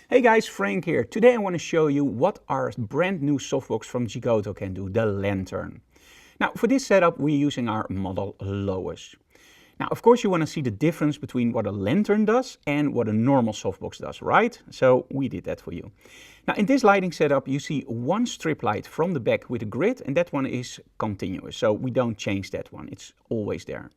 Hey guys, Frank here. Today I want to show you what our brand new softbox from Geekoto can do, the Lantern. Now for this setup we're using our model Lois. Now of course you want to see the difference between what a lantern does and what a normal softbox does, right? So we did that for you. Now in this lighting setup you see one strip light from the back with a grid, and that one is continuous, so we don't change that one, it's always there.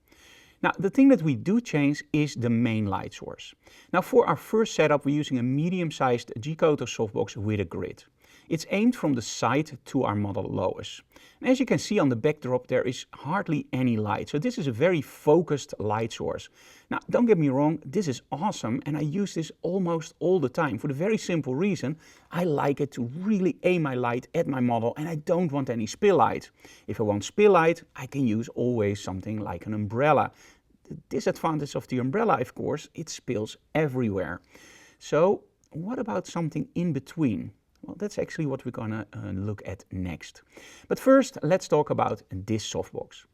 Now the thing that we do change is the main light source. Now for our first setup we're using a medium-sized Geekoto softbox with a grid. It's aimed from the side to our model Lois. And as you can see on the backdrop there is hardly any light, so this is a very focused light source. Now don't get me wrong, this is awesome and I use this almost all the time for the very simple reason I like it to really aim my light at my model and I don't want any spill light. If I want spill light I can use always something like an umbrella. The disadvantage of the umbrella, of course, it spills everywhere. So what about something in between? Well, that's actually what we're gonna look at next. But first, let's talk about this softbox.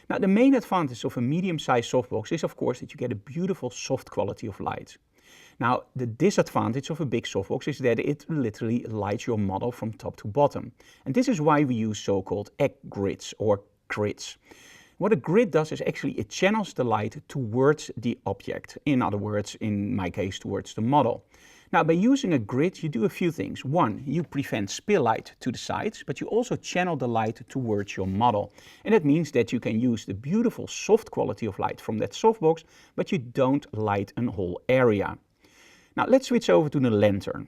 Now, the main advantage of a medium-sized softbox is, of course, that you get a beautiful soft quality of light. Now, the disadvantage of a big softbox is that it literally lights your model from top to bottom. And this is why we use so-called egg grids or grids. What a grid does is actually it channels the light towards the object. In other words, in my case, towards the model. Now, by using a grid, you do a few things. One, you prevent spill light to the sides, but you also channel the light towards your model. And that means that you can use the beautiful soft quality of light from that softbox, but you don't light a whole area. Now, let's switch over to the lantern.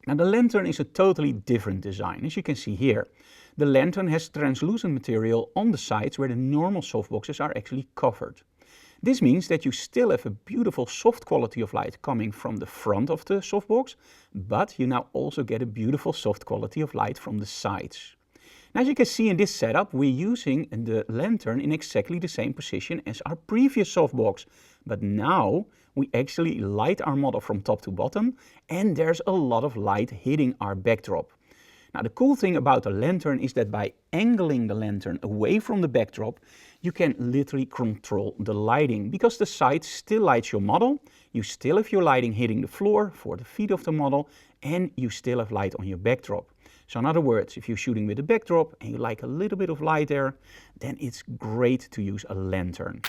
Now, the lantern is a totally different design, as you can see here. The lantern has translucent material on the sides where the normal softboxes are actually covered. This means that you still have a beautiful soft quality of light coming from the front of the softbox, but you now also get a beautiful soft quality of light from the sides. Now, as you can see in this setup, we're using the lantern in exactly the same position as our previous softbox. But now we actually light our model from top to bottom and there's a lot of light hitting our backdrop. Now the cool thing about the lantern is that by angling the lantern away from the backdrop, you can literally control the lighting because the side still lights your model, you still have your lighting hitting the floor for the feet of the model, and you still have light on your backdrop. So in other words, if you're shooting with a backdrop and you like a little bit of light there, then it's great to use a lantern.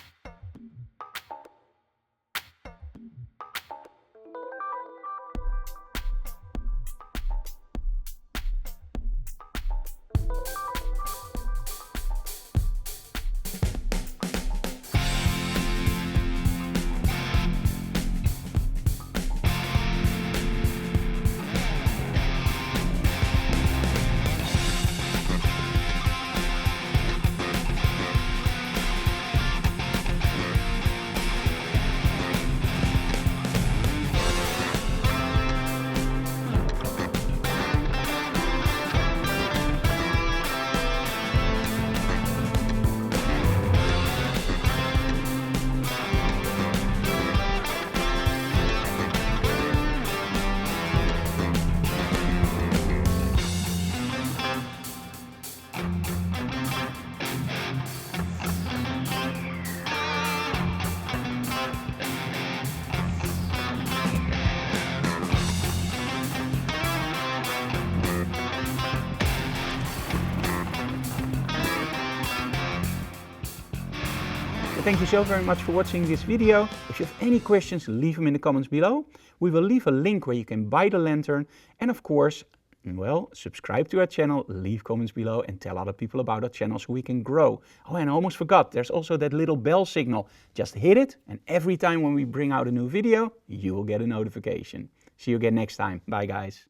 Thank you so very much for watching this video. If you have any questions, leave them in the comments below. We will leave a link where you can buy the lantern. And of course, well, subscribe to our channel, leave comments below and tell other people about our channel so we can grow. Oh, and I almost forgot, there's also that little bell signal. Just hit it and every time when we bring out a new video, you will get a notification. See you again next time. Bye guys.